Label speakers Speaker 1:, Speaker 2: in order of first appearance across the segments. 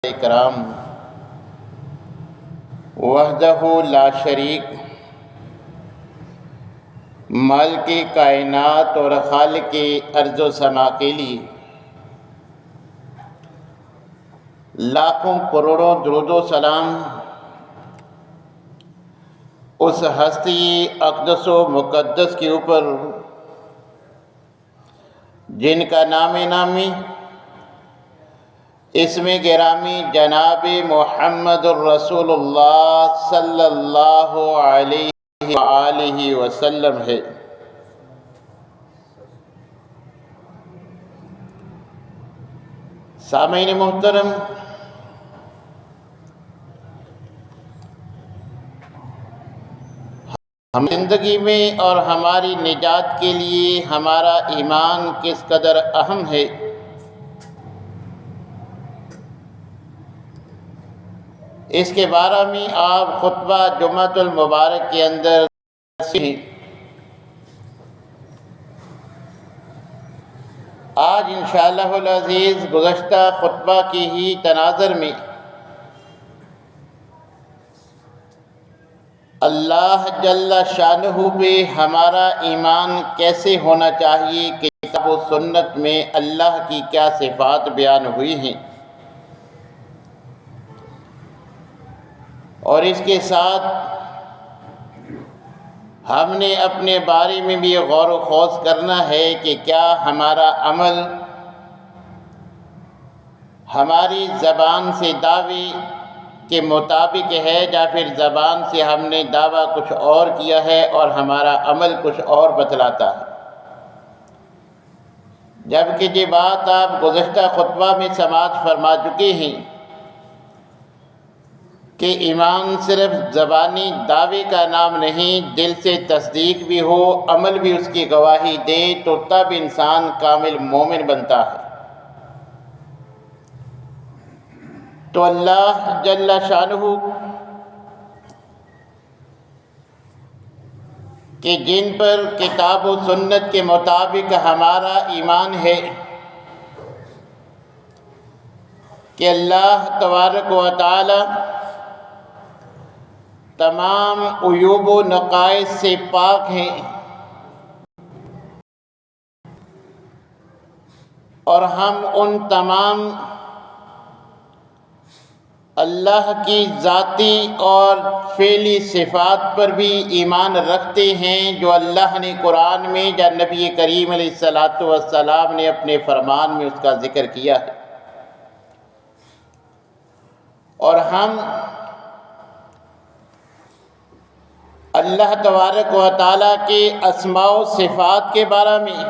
Speaker 1: اکرام وحدہ لا شریک مالک کائنات اور خالق ارض و سما کے لیے لاکھوں کروڑوں درود و سلام اس ہستی اقدس و مقدس کے اوپر جن کا نام نامی اسم گرامی جناب محمد الرسول اللہ صلی اللہ علیہ وآلہ وسلم ہے۔ سامعین محترم، ہم زندگی میں اور ہماری نجات کے لیے ہمارا ایمان کس قدر اہم ہے، اس کے بارے میں آپ خطبہ جمعۃ المبارک کے اندر آج انشاءاللہ العزیز گزشتہ خطبہ کی ہی تناظر میں اللہ جل شانہ پہ ہمارا ایمان کیسے ہونا چاہیے، کتاب و سنت میں اللہ کی کیا صفات بیان ہوئی ہیں، اور اس کے ساتھ ہم نے اپنے بارے میں بھی غور و خوض کرنا ہے کہ کیا ہمارا عمل ہماری زبان سے دعوے کے مطابق ہے، یا پھر زبان سے ہم نے دعویٰ کچھ اور کیا ہے اور ہمارا عمل کچھ اور بتلاتا ہے۔ جبکہ یہ بات آپ گزشتہ خطبہ میں سماعت فرما چکے ہیں کہ ایمان صرف زبانی دعوے کا نام نہیں، دل سے تصدیق بھی ہو، عمل بھی اس کی گواہی دے تو تب انسان کامل مومن بنتا ہے۔ تو اللہ جل شانہ کہ جن پر کتاب و سنت کے مطابق ہمارا ایمان ہے کہ اللہ تبارک و تعالی تمام عیوب و نقائص سے پاک ہیں، اور ہم ان تمام اللہ کی ذاتی اور فعلی صفات پر بھی ایمان رکھتے ہیں جو اللہ نے قرآن میں یا نبی کریم علیہ السلام نے اپنے فرمان میں اس کا ذکر کیا ہے، اور ہم اللہ تبارک و تعالیٰ کے اسماء و صفات کے بارے میں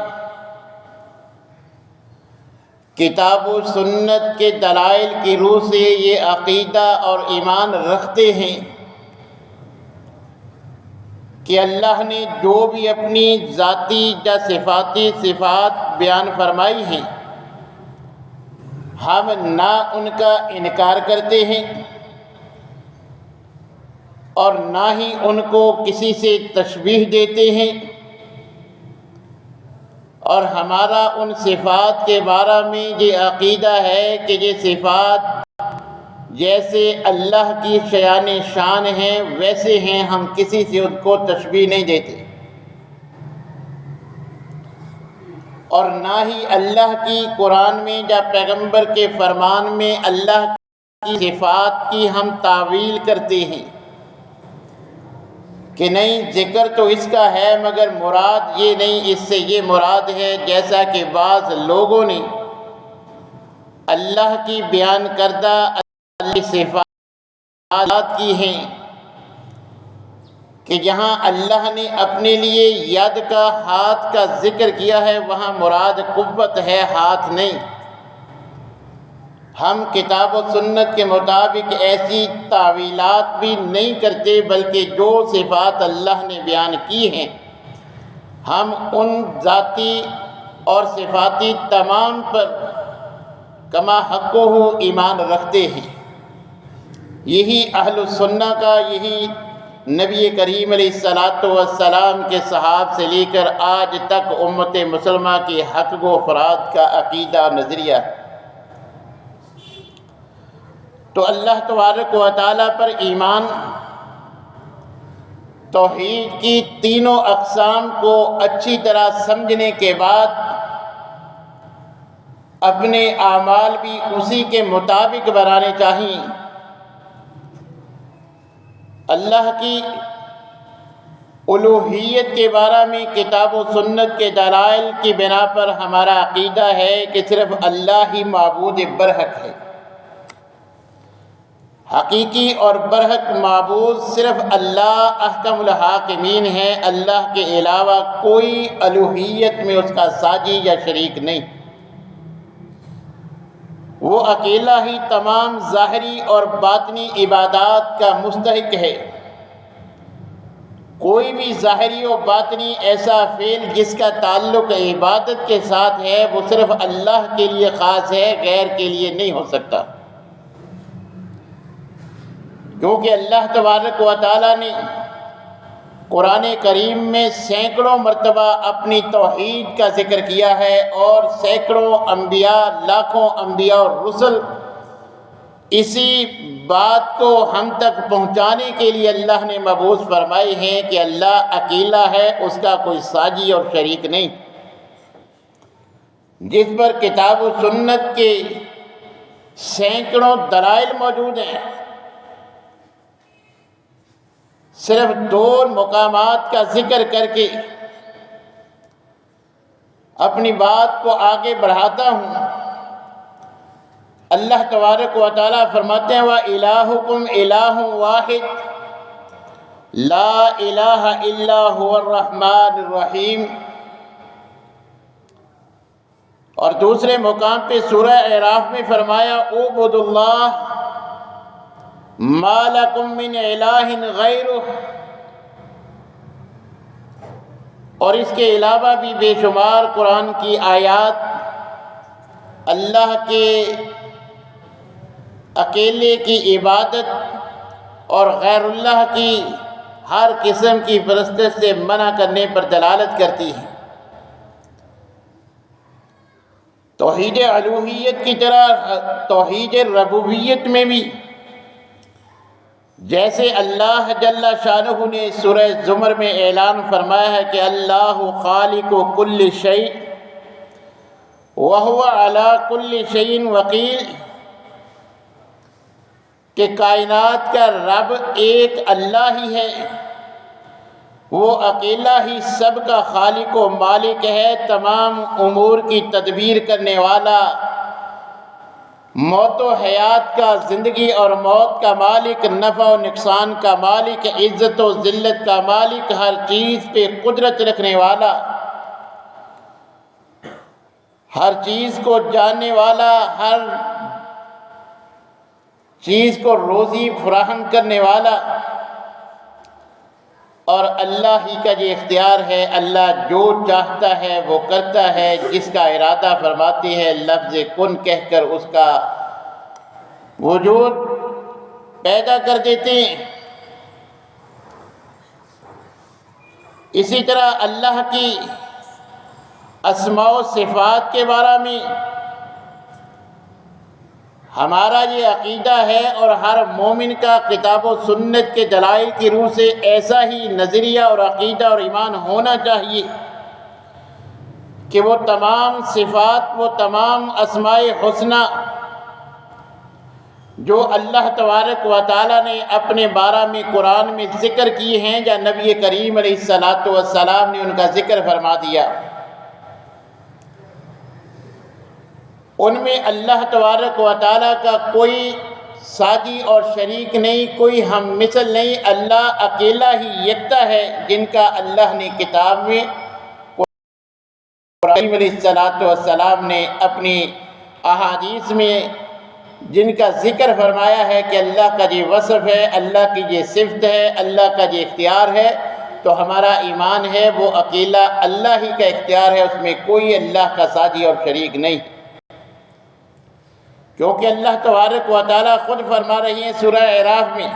Speaker 1: کتاب و سنت کے دلائل کی روح سے یہ عقیدہ اور ایمان رکھتے ہیں کہ اللہ نے جو بھی اپنی ذاتی یا صفاتی صفات بیان فرمائی ہیں، ہم نہ ان کا انکار کرتے ہیں اور نہ ہی ان کو کسی سے تشبیہ دیتے ہیں، اور ہمارا ان صفات کے بارے میں یہ عقیدہ ہے کہ یہ صفات جیسے اللہ کی شیان شان ہیں ویسے ہیں، ہم کسی سے ان کو تشبیہ نہیں دیتے، اور نہ ہی اللہ کی قرآن میں یا پیغمبر کے فرمان میں اللہ کی صفات کی ہم تعویل کرتے ہیں کہ نہیں ذکر تو اس کا ہے مگر مراد یہ نہیں، اس سے یہ مراد ہے، جیسا کہ بعض لوگوں نے اللہ کی بیان کردہ اللہ صفات کی ہیں کہ جہاں اللہ نے اپنے لیے ید کا ہاتھ کا ذکر کیا ہے وہاں مراد قوت ہے، ہاتھ نہیں۔ ہم کتاب و سنت کے مطابق ایسی تعویلات بھی نہیں کرتے، بلکہ جو صفات اللہ نے بیان کی ہیں ہم ان ذاتی اور صفاتی تمام پر کما حقہ ایمان رکھتے ہیں۔ یہی اہل السنہ کا، یہی نبی کریم علیہ السلام کے صحابہ سے لے کر آج تک امت مسلمہ کی حق و افراد کا عقیدہ نظریہ ہے۔ تو اللہ تبارک و تعالیٰ پر ایمان توحید کی تینوں اقسام کو اچھی طرح سمجھنے کے بعد اپنے اعمال بھی اسی کے مطابق بنانے چاہیے۔ اللہ کی الوہیت کے بارے میں کتاب و سنت کے دلائل کی بنا پر ہمارا عقیدہ ہے کہ صرف اللہ ہی معبود برحق ہے۔ حقیقی اور برحق معبود صرف اللہ احکم الحاکمین ہے۔ اللہ کے علاوہ کوئی الوہیت میں اس کا ساجی یا شریک نہیں۔ وہ اکیلا ہی تمام ظاہری اور باطنی عبادات کا مستحق ہے۔ کوئی بھی ظاہری و باطنی ایسا فعل جس کا تعلق عبادت کے ساتھ ہے وہ صرف اللہ کے لیے خاص ہے، غیر کے لیے نہیں ہو سکتا، کیونکہ اللہ تبارک و تعالیٰ نے قرآن کریم میں سینکڑوں مرتبہ اپنی توحید کا ذکر کیا ہے، اور سینکڑوں انبیاء، لاکھوں انبیاء اور رسل اسی بات کو ہم تک پہنچانے کے لیے اللہ نے مبعوث فرمائی ہیں کہ اللہ اکیلا ہے، اس کا کوئی ساجی اور شریک نہیں، جس پر کتاب و سنت کے سینکڑوں دلائل موجود ہیں۔ صرف دو مقامات کا ذکر کر کے اپنی بات کو آگے بڑھاتا ہوں۔ اللہ تبارک و تعالیٰ فرماتے ہیں وَإِلَٰهُكُمْ إِلَٰهٌ وَاحِدٌ لَا إِلَٰهَ إِلَّا هُوَ الرَّحْمَٰنُ الرَّحِيمُ۔ اور دوسرے مقام پہ سورہ اعراف میں فرمایا اعبدوا اللہ ما لکم من الہ غیرہ۔ اور اس کے علاوہ بھی بے شمار قرآن کی آیات اللہ کے اکیلے کی عبادت اور غیر اللہ کی ہر قسم کی پرستش سے منع کرنے پر دلالت کرتی ہیں۔ توحید الوہیت کی طرح توحید ربوبیت میں بھی جیسے اللہ جل شانہ نے سورہ زمر میں اعلان فرمایا ہے کہ اللہ خالق کل شیء وہو علی کل شیء وکیل، کہ کائنات کا رب ایک اللہ ہی ہے، وہ اکیلا ہی سب کا خالق و مالک ہے، تمام امور کی تدبیر کرنے والا، موت و حیات کا، زندگی اور موت کا مالک، نفع و نقصان کا مالک، عزت و ذلت کا مالک، ہر چیز پہ قدرت رکھنے والا، ہر چیز کو جاننے والا، ہر چیز کو روزی فراہم کرنے والا، اور اللہ ہی کا یہ اختیار ہے، اللہ جو چاہتا ہے وہ کرتا ہے، جس کا ارادہ فرماتی ہے لفظ کن کہہ کر اس کا وجود پیدا کر دیتے ہیں۔ اسی طرح اللہ کی اسماء و صفات کے بارے میں ہمارا یہ عقیدہ ہے، اور ہر مومن کا کتاب و سنت کے دلائل کی روح سے ایسا ہی نظریہ اور عقیدہ اور ایمان ہونا چاہیے کہ وہ تمام صفات، وہ تمام اسماء حسنہ جو اللہ تبارک و تعالیٰ نے اپنے بارے میں قرآن میں ذکر کیے ہیں، یا نبی کریم علیہ الصلاۃ والسلام نے ان کا ذکر فرما دیا، ان میں اللہ تبارک و تعالیٰ کا کوئی ساجی اور شریک نہیں، کوئی ہم مثل نہیں، اللہ اکیلا ہی یکتا ہے، جن کا اللہ نے کتاب میں قرآن علیہ الصلاۃ والسلام نے اپنی احادیث میں جن کا ذکر فرمایا ہے کہ اللہ کا یہ وصف ہے، اللہ کی یہ صفت ہے، اللہ کا یہ اختیار ہے، تو ہمارا ایمان ہے وہ اکیلا اللہ ہی کا اختیار ہے، اس میں کوئی اللہ کا ساجی اور شریک نہیں، کیونکہ اللہ تبارک و تعالیٰ خود فرما رہی ہیں سورہ اعراف میں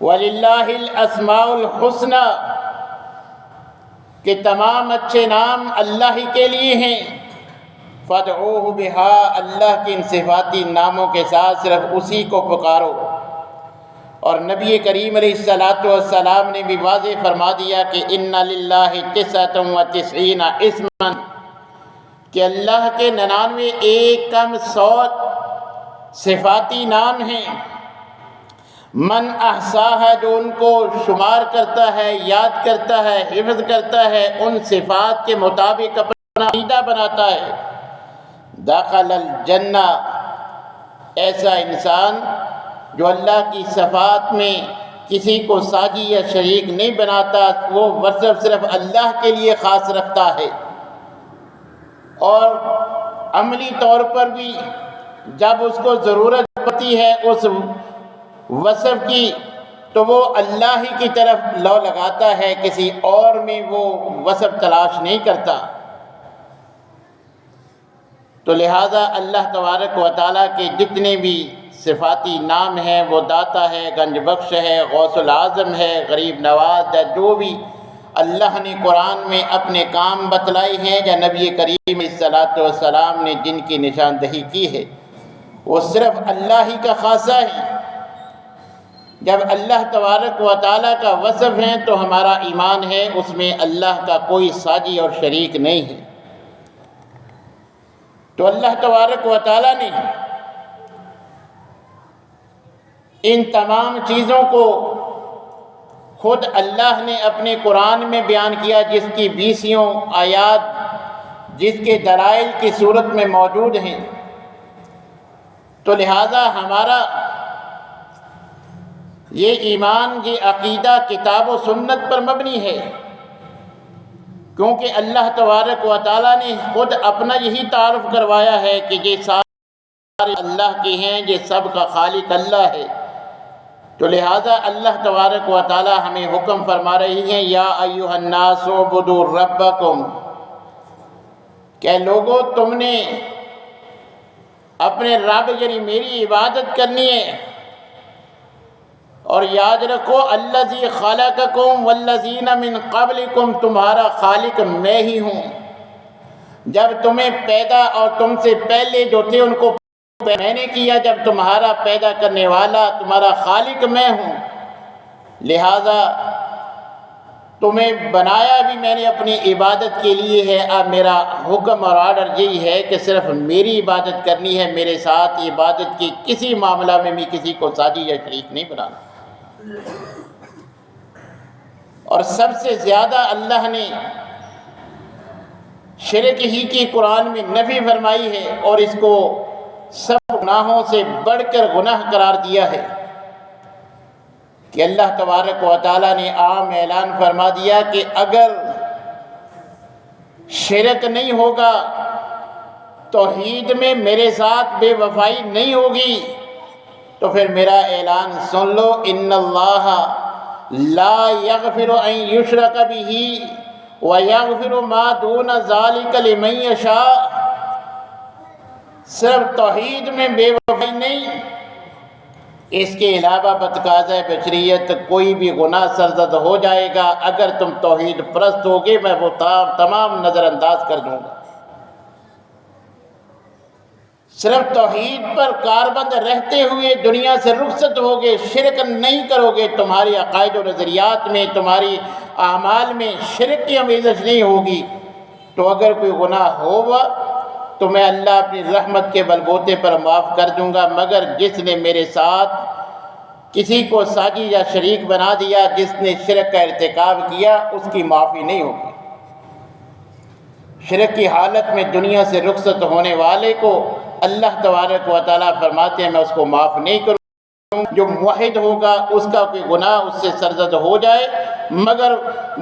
Speaker 1: وَلِلَّهِ الْأَسْمَاءُ الْحُسْنَى، کہ تمام اچھے نام اللہ ہی کے لیے ہیں، فادعوہ بہا، اللہ کے ان صفاتی ناموں کے ساتھ صرف اسی کو پکارو۔ اور نبی کریم علیہ السلام نے بھی واضح فرما دیا کہ ان للہ 99 اسما، کہ اللہ کے 99 ایک کم 100 صفاتی نام ہیں۔ من احصاها، جو ان کو شمار کرتا ہے، یاد کرتا ہے، حفظ کرتا ہے، ان صفات کے مطابق اپنا عقیدہ بناتا ہے، دخل الجنہ، ایسا انسان جو اللہ کی صفات میں کسی کو ساجی یا شریک نہیں بناتا، وہ صرف اللہ کے لیے خاص رکھتا ہے، اور عملی طور پر بھی جب اس کو ضرورت پڑتی ہے اس وصف کی تو وہ اللہ ہی کی طرف لو لگاتا ہے، کسی اور میں وہ وصف تلاش نہیں کرتا۔ تو لہٰذا اللہ تبارک و تعالیٰ کے جتنے بھی صفاتی نام ہیں، وہ داتا ہے، گنج بخش ہے، غوث العظم ہے، غریب نواز ہے، جو بھی اللہ نے قرآن میں اپنے کام بتلائے ہیں یا نبی کریم صلی اللہ علیہ وسلم نے جن کی نشاندہی کی ہے، وہ صرف اللہ ہی کا خاصہ ہے۔ جب اللہ تبارک و تعالیٰ کا وصف ہے تو ہمارا ایمان ہے اس میں اللہ کا کوئی ساجی اور شریک نہیں ہے۔ تو اللہ تبارک و تعالیٰ نے ان تمام چیزوں کو خود اللہ نے اپنے قرآن میں بیان کیا، جس کی 20 آیات جس کے دلائل کی صورت میں موجود ہیں۔ تو لہٰذا ہمارا یہ ایمان، یہ عقیدہ کتاب و سنت پر مبنی ہے، کیونکہ اللہ تبارک و تعالیٰ نے خود اپنا یہی تعارف کروایا ہے کہ یہ سارے اللہ کے ہیں، یہ سب کا خالق اللہ ہے۔ تو لہٰذا اللہ تبارک و تعالیٰ ہمیں حکم فرما رہی ہیں، یا ایھا الناس اعبدوا ربکم، کہ لوگو تم نے اپنے رب یعنی میری عبادت کرنی ہے، اور یاد رکھو الذی خلقکم والذین من قبلکم، تمہارا خالق میں ہی ہوں۔ جب تمہیں پیدا اور تم سے پہلے جو تھے ان کو میں نے کیا، جب تمہارا پیدا کرنے والا تمہارا خالق میں ہوں، لہٰذا تمہیں بنایا بھی میں نے اپنی عبادت کے لیے ہے۔ اب میرا حکم اور آرڈر یہی ہے کہ صرف میری عبادت کرنی ہے، میرے ساتھ عبادت کی کسی معاملہ میں بھی کسی کو ساجی یا شریک نہیں بنانا۔ اور سب سے زیادہ اللہ نے شرک ہی کی قرآن میں نفی فرمائی ہے، اور اس کو سب گناہوں سے بڑھ کر گناہ قرار دیا ہے، کہ اللہ تبارک و تعالیٰ نے عام اعلان فرما دیا کہ اگر شرک نہیں ہوگا، توحید میں میرے ساتھ بے وفائی نہیں ہوگی، تو پھر میرا اعلان سن لو، ان اللہ لا یغفر ان یشرک بہ ویغفر ما دون ذلک لمن یشاء۔ صرف توحید میں بے وفائی نہیں، اس کے علاوہ بتقاضۂ بشریت کوئی بھی گناہ سرزد ہو جائے گا، اگر تم توحید پرست ہوگے میں وہ تمام نظر انداز کر دوں گا۔ صرف توحید پر کاربند رہتے ہوئے دنیا سے رخصت ہوگے، شرک نہیں کرو گے، تمہاری عقائد و نظریات میں، تمہاری اعمال میں شرک کی آمیزش نہیں ہوگی، تو اگر کوئی گناہ ہوگا تو میں اللہ اپنی رحمت کے بلبوتے پر معاف کر دوں گا، مگر جس نے میرے ساتھ کسی کو ساجی یا شریک بنا دیا، جس نے شرک کا ارتکاب کیا، اس کی معافی نہیں ہوگی۔ شرک کی حالت میں دنیا سے رخصت ہونے والے کو اللہ تبارک و تعالیٰ فرماتے ہیں میں اس کو معاف نہیں کروں۔ جو موحد ہوگا اس کا کوئی گناہ اس سے سرزد ہو جائے، مگر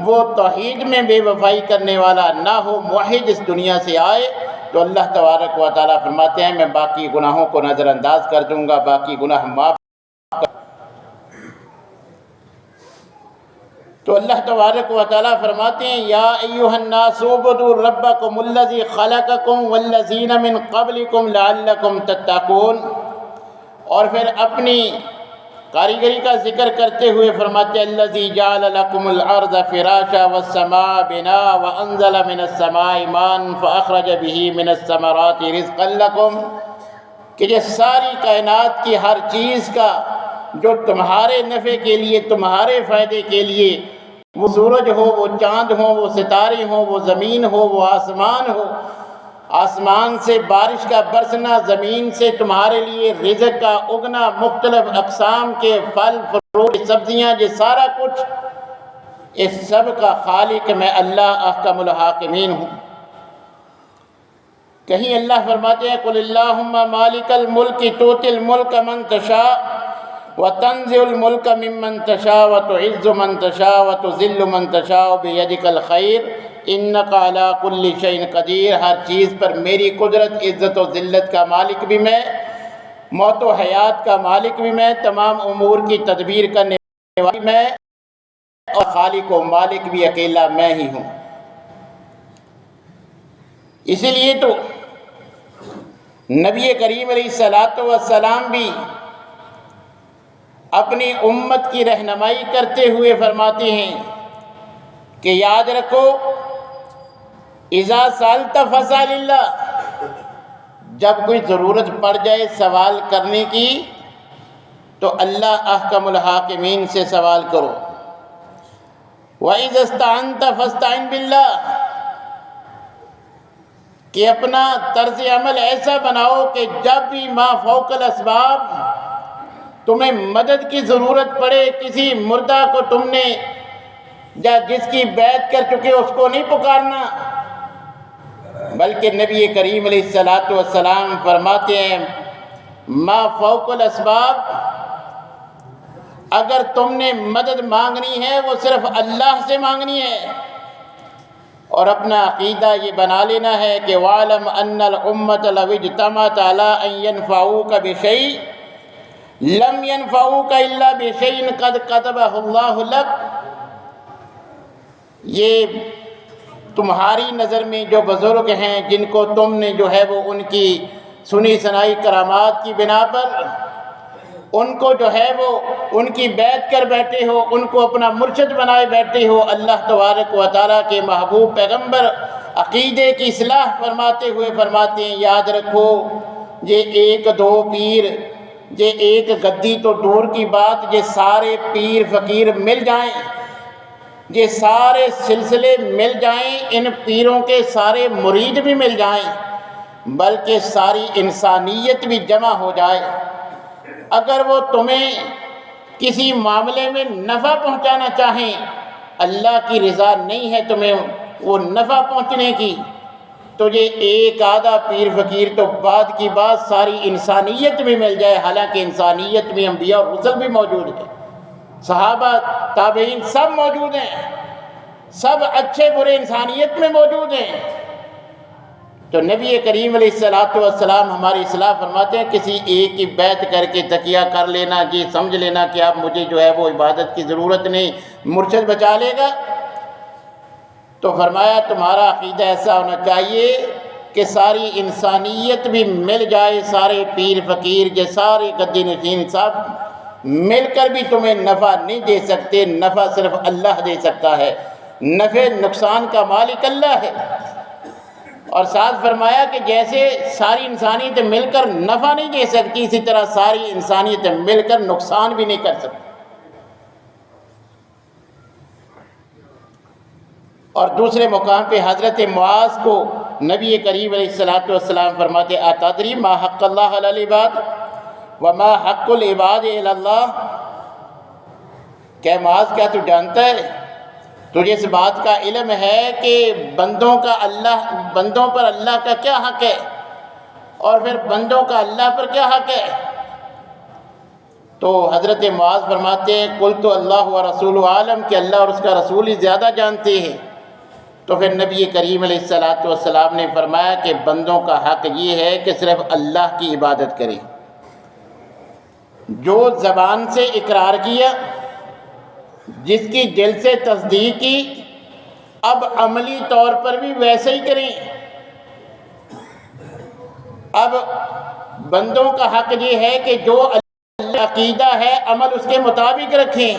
Speaker 1: وہ توحید میں بے وفائی کرنے والا نہ ہو، موحد اس دنیا سے آئے، تو اللہ تبارک و تعالیٰ فرماتے ہیں میں باقی گناہوں کو نظر انداز کر دوں گا، باقی گناہ معاف کر۔ تو اللہ تبارک و تعالیٰ فرماتے ہیں یا ایھا الناس اعبدوا ربکم الذی خلقکم والذین من قبلکم لعلکم تتقون، اور پھر اپنی کاریگری کا ذکر کرتے ہوئے فرماتے ہیں الذی جعل لکم الارض فراشا والسماء بناء وانزل من السماء ماء فاخرج به من الثمرات رزقا لکم، کہ یہ ساری کائنات کی ہر چیز کا جو تمہارے نفع کے لیے، تمہارے فائدے کے لیے، وہ سورج ہو، وہ چاند ہو، وہ ستارے ہوں، وہ زمین ہو، وہ آسمان ہو، آسمان سے بارش کا برسنا، زمین سے تمہارے لیے رزق کا اگنا، مختلف اقسام کے پھل فروٹ سبزیاں، یہ سارا کچھ، اس سب کا خالق میں اللہ احکم الحاکمین ہوں۔ کہیں اللہ فرماتے ہیں قل اللہم مالک الملک تؤتی الملک من تشاء وتنزع الملک ممن تشاء وتعز من تشاء وتذل من تشاء بیدک الخیر انک علی کل شیء قدیر۔ ہر چیز پر میری قدرت، عزت و ذلت کا مالک بھی میں، موت و حیات کا مالک بھی میں، تمام امور کی تدبیر کرنے والی میں، اور خالق و مالک بھی اکیلا میں ہی ہوں۔ اسی لیے تو نبی کریم علیہ السلام بھی اپنی امت کی رہنمائی کرتے ہوئے فرماتے ہیں کہ یاد رکھو اذا سألت فاسأل اللہ، جب کوئی ضرورت پڑ جائے سوال کرنے کی تو اللہ احکم الحاکمین سے سوال کرو۔ وَإِذَا اسْتَعَنْتَ فَاسْتَعِنْ بِاللَّهِ، کہ اپنا طرز عمل ایسا بناؤ کہ جب بھی ما فوق الاسباب تمہیں مدد کی ضرورت پڑے، کسی مردہ کو تم نے یا جس کی بیعت کر چکے اس کو نہیں پکارنا، بلکہ نبی کریم علیہ السلام فرماتے ہیں ما فوق الاسباب، اگر تم نے مدد مانگنی ہے وہ صرف اللہ سے مانگنی ہے، اور اپنا عقیدہ یہ بنا لینا ہے کہ وَاعْلَمْ أَنَّ الْأُمَّةَ لَوِ اجْتَمَعَتْ عَلَىٰ أَن يَنْفَعُوكَ بِشَيْءٍ لَمْ يَنْفَعُوكَ إِلَّا بِشَيْءٍ قَدْ كَتَبَهُ اللَّهُ لَكَ۔ یہ تمہاری نظر میں جو بزرگ ہیں جن کو تم نے جو ہے وہ ان کی سنی سنائی کرامات کی بنا پر ان کو جو ہے وہ ان کی بیعت کر بیٹھے ہو، ان کو اپنا مرشد بنائے بیٹھے ہو، اللہ تبارک و تعالیٰ کے محبوب پیغمبر عقیدے کی اصلاح فرماتے ہوئے فرماتے ہیں یاد رکھو یہ ایک دو پیر، یہ ایک گدی تو دور کی بات، یہ سارے پیر فقیر مل جائیں، یہ سارے سلسلے مل جائیں، ان پیروں کے سارے مرید بھی مل جائیں، بلکہ ساری انسانیت بھی جمع ہو جائے، اگر وہ تمہیں کسی معاملے میں نفع پہنچانا چاہیں، اللہ کی رضا نہیں ہے تمہیں وہ نفع پہنچنے کی، تو یہ ایک آدھا پیر فقیر تو بعد کی بات ساری انسانیت میں مل جائے، حالانکہ انسانیت میں انبیاء اور رسل بھی موجود ہیں، صحابہ تابعین سب موجود ہیں، سب اچھے برے انسانیت میں موجود ہیں۔ تو نبی کریم علیہ السلام ہماری اصلاح فرماتے ہیں کسی ایک کی بیعت کر کے تکیہ کر لینا، جی سمجھ لینا کہ اب مجھے جو ہے وہ عبادت کی ضرورت نہیں، مرشد بچا لے گا، تو فرمایا تمہارا عقیدہ ایسا ہونا چاہیے کہ ساری انسانیت بھی مل جائے، سارے پیر فقیر یہ سارے گدی نشین صاحب مل کر بھی تمہیں نفع نہیں دے سکتے، نفع صرف اللہ دے سکتا ہے، نفع نقصان کا مالک اللہ ہے۔ اور ساتھ فرمایا کہ جیسے ساری انسانیت مل کر نفع نہیں دے سکتی، اسی طرح ساری انسانیت مل کر نقصان بھی نہیں کر سکتی۔ اور دوسرے مقام پہ حضرت معاذ کو نبی کریم علیہ السلام فرماتے اتدری ما حق اللہ علی العباد وما حق العباد الی اللہ، کہ معاذ کیا تو جانتا ہے، تجھے اس بات کا علم ہے کہ بندوں پر اللہ کا کیا حق ہے، اور پھر بندوں کا اللہ پر کیا حق ہے؟ تو حضرت معاذ فرماتے ہیں قلت اللہ و رسول عالم، کہ اللہ اور اس کا رسول ہی زیادہ جانتے ہیں۔ تو پھر نبی کریم علیہ السلام نے فرمایا کہ بندوں کا حق یہ ہے کہ صرف اللہ کی عبادت کریں، جو زبان سے اقرار کیا، جس کی دل سے تصدیق کی، اب عملی طور پر بھی ویسے ہی کریں۔ اب بندوں کا حق یہ ہے کہ جو اللہ عقیدہ ہے عمل اس کے مطابق رکھیں،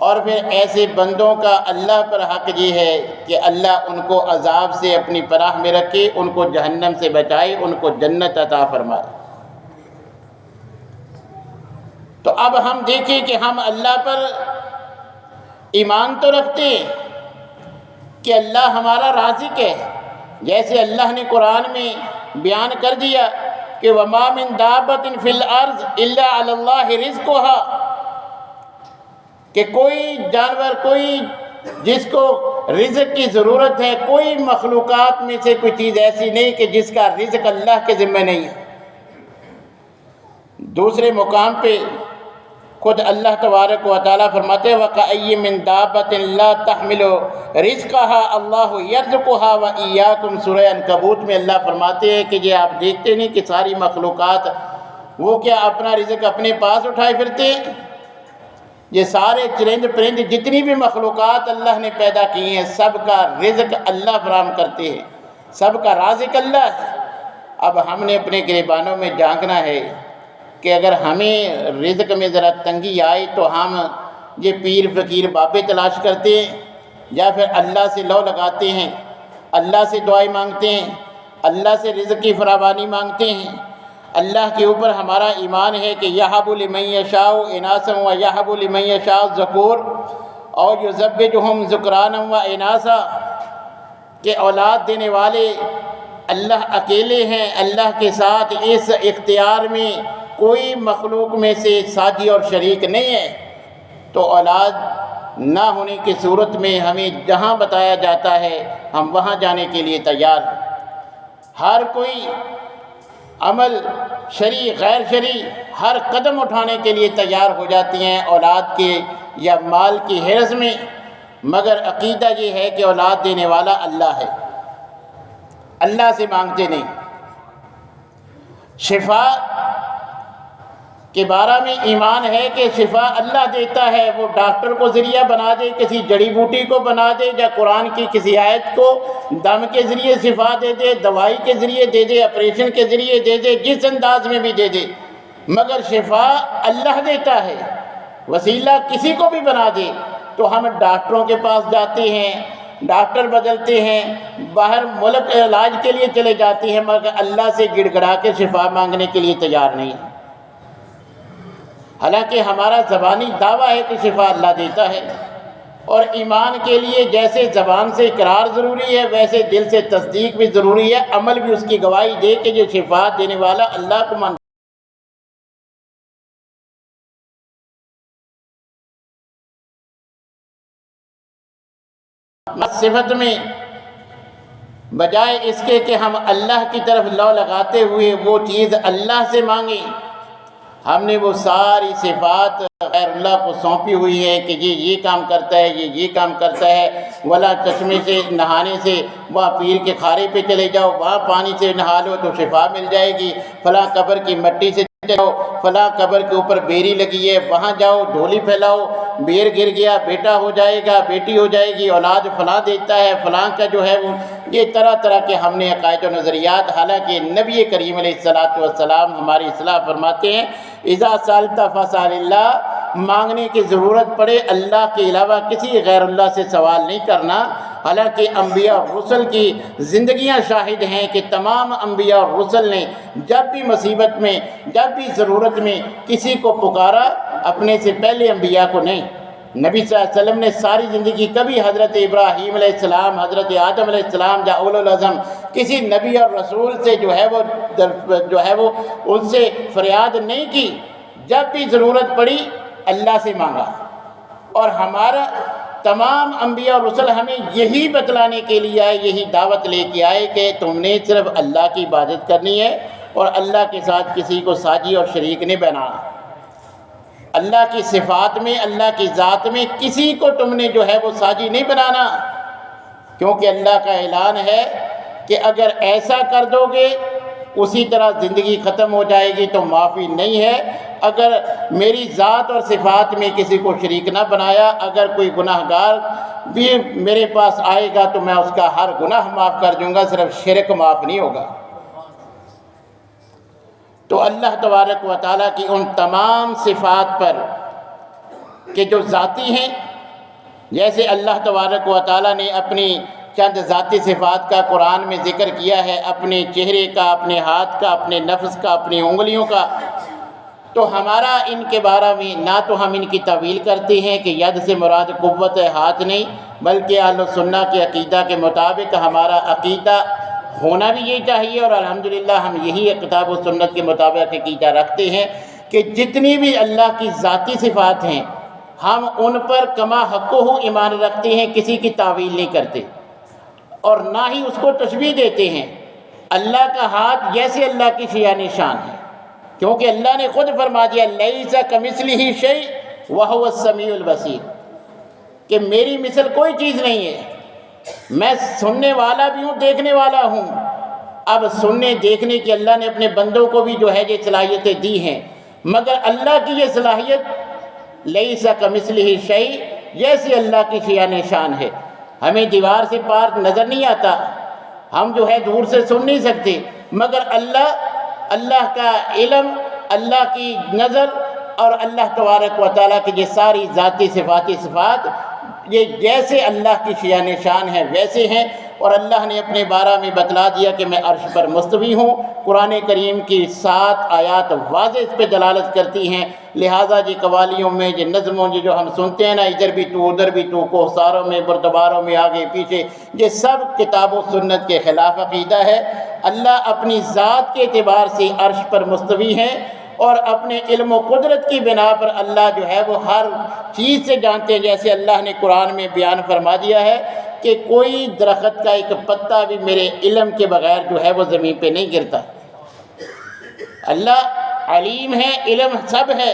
Speaker 1: اور پھر ایسے بندوں کا اللہ پر حق یہ ہے کہ اللہ ان کو عذاب سے اپنی پناہ میں رکھے، ان کو جہنم سے بچائے، ان کو جنت عطا فرمائے۔ تو اب ہم دیکھیں کہ ہم اللہ پر ایمان تو رکھتے ہیں کہ اللہ ہمارا رازق ہے، جیسے اللہ نے قرآن میں بیان کر دیا کہ وَمَا مِن دَابَّةٍ فِي الْأَرْضِ إِلَّا عَلَى اللَّهِ رِزْقُهَا، کہ کوئی جانور، کوئی جس کو رزق کی ضرورت ہے، کوئی مخلوقات میں سے کوئی چیز ایسی نہیں کہ جس کا رزق اللہ کے ذمہ نہیں ہے۔ دوسرے مقام پہ خود اللہ تبارک و تعالیٰ فرماتے ہیں وَكَأَيٍّ مِّن دَابَّةٍ لَا تَحْمِلُ رِزْقَهَا اللَّهُ يَرْزُقُهَا وَإِيَّاكُمْ سورہ عنکبوت میں اللہ فرماتے ہیں کہ یہ آپ دیکھتے نہیں کہ ساری مخلوقات وہ کیا اپنا رزق اپنے پاس اٹھائے پھرتے ہیں؟ یہ سارے چرند پرند جتنی بھی مخلوقات اللہ نے پیدا کی ہیں سب کا رزق اللہ فراہم کرتے ہیں، سب کا رازق اللہ ہے۔ اب ہم نے اپنے گریبانوں میں جھانکنا ہے کہ اگر ہمیں رزق میں ذرا تنگی آئے تو ہم یہ پیر فقیر بابے تلاش کرتے ہیں، یا پھر اللہ سے لو لگاتے ہیں، اللہ سے دعائیں مانگتے ہیں، اللہ سے رزق کی فراوانی مانگتے ہیں۔ اللہ کے اوپر ہمارا ایمان ہے کہ یہب لمن یشاء اناثا و یہب لمن یشاء الذکور اور یزوجہم ذکرانا و اناثا، کہ اولاد دینے والے اللہ اکیلے ہیں، اللہ کے ساتھ اس اختیار میں کوئی مخلوق میں سے ساجی اور شریک نہیں ہے۔ تو اولاد نہ ہونے کی صورت میں ہمیں جہاں بتایا جاتا ہے ہم وہاں جانے کے لیے تیار ہیں۔ ہر کوئی عمل شرعی غیر شرعی ہر قدم اٹھانے کے لیے تیار ہو جاتی ہیں اولاد کے یا مال کی حرص میں، مگر عقیدہ یہ ہے کہ اولاد دینے والا اللہ ہے، اللہ سے مانگتے نہیں۔ شفا کے بارے میں ایمان ہے کہ شفا اللہ دیتا ہے، وہ ڈاکٹر کو ذریعہ بنا دے، کسی جڑی بوٹی کو بنا دے، یا قرآن کی کسی آیت کو دم کے ذریعے شفا دے دے، دوائی کے ذریعے دے دے، آپریشن کے ذریعے دے دے، جس انداز میں بھی دے دے، مگر شفا اللہ دیتا ہے۔ وسیلہ کسی کو بھی بنا دے تو ہم ڈاکٹروں کے پاس جاتے ہیں، ڈاکٹر بدلتے ہیں، باہر ملک علاج کے لیے چلے جاتے ہیں، مگر اللہ سے گڑ گڑا کے شفا مانگنے کے لیے تیار نہیں ہے۔ حالانکہ ہمارا زبانی دعویٰ ہے کہ شفا اللہ دیتا ہے، اور ایمان کے لیے جیسے زبان سے اقرار ضروری ہے ویسے دل سے تصدیق بھی ضروری ہے، عمل بھی اس کی گواہی دے کہ جو شفا دینے والا اللہ کو مانتا ہے۔ صفت میں بجائے اس کے کہ ہم اللہ کی طرف لو لگاتے ہوئے وہ چیز اللہ سے مانگیں، ہم نے وہ ساری صفات غیر اللہ کو سونپی ہوئی ہے کہ یہ کام کرتا ہے، یہ کام کرتا ہے۔ ولا چشمے سے نہانے سے وہاں پیر کے کھارے پہ چلے جاؤ، وہاں پانی سے نہا لو تو شفا مل جائے گی، فلاں قبر کی مٹی سے جاؤ، فلاں قبر کے اوپر بیری لگی ہے وہاں جاؤ ڈھولی پھیلاؤ، بیر گر گیا بیٹا ہو جائے گا، بیٹی ہو جائے گی، اولاد فلاں دیتا ہے، فلاں کا جو ہے وہ، یہ طرح طرح کے ہم نے عقائد و نظریات۔ حالانکہ نبی کریم علیہ السلام ہماری اصلاح فرماتے ہیں اذا سالت فسال اللہ، مانگنے کی ضرورت پڑے اللہ کے علاوہ کسی غیر اللہ سے سوال نہیں کرنا۔ حالانکہ انبیاء اور رسل کی زندگیاں شاہد ہیں کہ تمام انبیاء اور رسل نے جب بھی مصیبت میں، جب بھی ضرورت میں کسی کو پکارا، اپنے سے پہلے انبیاء کو نہیں۔ نبی صلی اللہ علیہ وسلم نے ساری زندگی کبھی حضرت ابراہیم علیہ السلام، حضرت آدم علیہ السلام یا اولو العزم کسی نبی اور رسول سے جو ہے وہ ان سے فریاد نہیں کی، جب بھی ضرورت پڑی اللہ سے مانگا۔ اور ہمارا تمام انبیاء اور رسل ہمیں یہی بتلانے کے لیے آئے، یہی دعوت لے کے آئے کہ تم نے صرف اللہ کی عبادت کرنی ہے اور اللہ کے ساتھ کسی کو ساجی اور شریک نہیں بنانا۔ اللہ کی صفات میں، اللہ کی ذات میں کسی کو تم نے جو ہے وہ ساجی نہیں بنانا، کیونکہ اللہ کا اعلان ہے کہ اگر ایسا کر دو گے اسی طرح زندگی ختم ہو جائے گی تو معافی نہیں ہے۔ اگر میری ذات اور صفات میں کسی کو شریک نہ بنایا، اگر کوئی گناہ گار بھی میرے پاس آئے گا تو میں اس کا ہر گناہ معاف کر دوں گا، صرف شرک معاف نہیں ہوگا۔ تو اللہ تبارک و تعالیٰ کی ان تمام صفات پر کہ جو ذاتی ہیں، جیسے اللہ تبارک و تعالیٰ نے اپنی چند ذاتی صفات کا قرآن میں ذکر کیا ہے، اپنے چہرے کا، اپنے ہاتھ کا، اپنے نفس کا، اپنی انگلیوں کا، تو ہمارا ان کے بارے میں نہ تو ہم ان کی تعویل کرتے ہیں کہ ید سے مراد قوت ہاتھ نہیں، بلکہ اہل سنہ کے عقیدہ کے مطابق ہمارا عقیدہ ہونا بھی یہی چاہیے، اور الحمدللہ ہم یہی کتاب و سنت کے مطابق عقیدہ رکھتے ہیں کہ جتنی بھی اللہ کی ذاتی صفات ہیں ہم ان پر کما حقہ ایمان رکھتے ہیں، کسی کی تعویل نہیں کرتے اور نہ ہی اس کو تشبیہ دیتے ہیں۔ اللہ کا ہاتھ جیسے اللہ کی شیان شان ہے، کیونکہ اللہ نے خود فرما دیا لیس کمثلہ شیء وہو السمیع البصیر، کہ میری مثل کوئی چیز نہیں ہے، میں سننے والا بھی ہوں، دیکھنے والا ہوں۔ اب سننے دیکھنے کی اللہ نے اپنے بندوں کو بھی جو ہے یہ صلاحیتیں دی ہیں، مگر اللہ کی یہ صلاحیت لیس کمثلہ شیء جیسے اللہ کی شیان شان ہے۔ ہمیں دیوار سے پار نظر نہیں آتا، ہم جو ہے دور سے سن نہیں سکتے، مگر اللہ کا علم، اللہ کی نظر اور اللہ تبارک و تعالیٰ کی یہ ساری ذاتی صفات یہ جیسے اللہ کی شیان شان ہے ویسے ہیں، اور اللہ نے اپنے بارے میں بتلا دیا کہ میں عرش پر مستوی ہوں۔ قرآن کریم کی 7 آیات واضح اس پہ دلالت کرتی ہیں، لہٰذا جی قوالیوں میں یہ نظموں جو ہم سنتے ہیں نا، ادھر بھی تو ادھر بھی تو، کوہساروں میں، بردباروں میں، آگے پیچھے، یہ سب کتاب و سنت کے خلاف عقیدہ ہے۔ اللہ اپنی ذات کے اعتبار سے عرش پر مستوی ہیں، اور اپنے علم و قدرت کی بنا پر اللہ جو ہے وہ ہر چیز سے جانتے ہیں، جیسے اللہ نے قرآن میں بیان فرما دیا ہے کہ کوئی درخت کا ایک پتا بھی میرے علم کے بغیر جو ہے وہ زمین پہ نہیں گرتا۔ اللہ علیم ہے، علم سب ہے،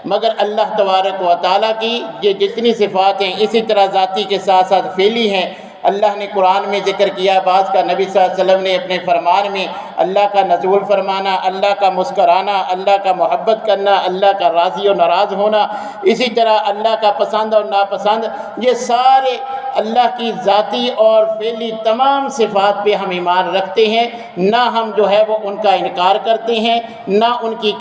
Speaker 1: مگر اللہ تبارک و تعالیٰ کی یہ جتنی صفات ہیں اسی طرح ذاتی کے ساتھ ساتھ فعلی ہیں۔ اللہ نے قرآن میں ذکر کیا، بعض کا نبی صلی اللہ علیہ وسلم نے اپنے فرمان میں اللہ کا نزول فرمانا، اللہ کا مسکرانا، اللہ کا محبت کرنا، اللہ کا راضی و ناراض ہونا، اسی طرح اللہ کا پسند اور ناپسند، یہ سارے اللہ کی ذاتی اور فعلی تمام صفات پہ ہم ایمان رکھتے ہیں، نہ ہم جو ہے وہ ان کا انکار کرتے ہیں، نہ ان کی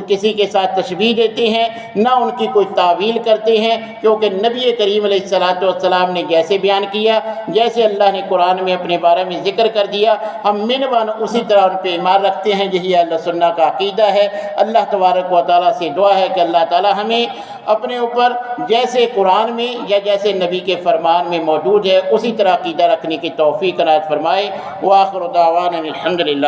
Speaker 1: کسی کے ساتھ تشبیہ دیتے ہیں، نہ ان کی کوئی تعویل کرتے ہیں، کیونکہ نبی کریم علیہ الصلوۃ والسلام نے جیسے بیان کیا، جیسے اللہ نے قرآن میں اپنے بارے میں ذکر کر دیا، ہم من اسی طرح ان پہ ایمان رکھتے ہیں۔ یہی اہل سنہ کا عقیدہ ہے۔ اللہ تبارک و تعالیٰ سے دعا ہے کہ اللہ تعالیٰ ہمیں اپنے اوپر جیسے قرآن میں یا جیسے نبی کے فرمان میں موجود ہے اسی طرح عقیدہ رکھنے کی توفیق عنایت فرمائے۔ وآخر دعوانا الحمدللہ۔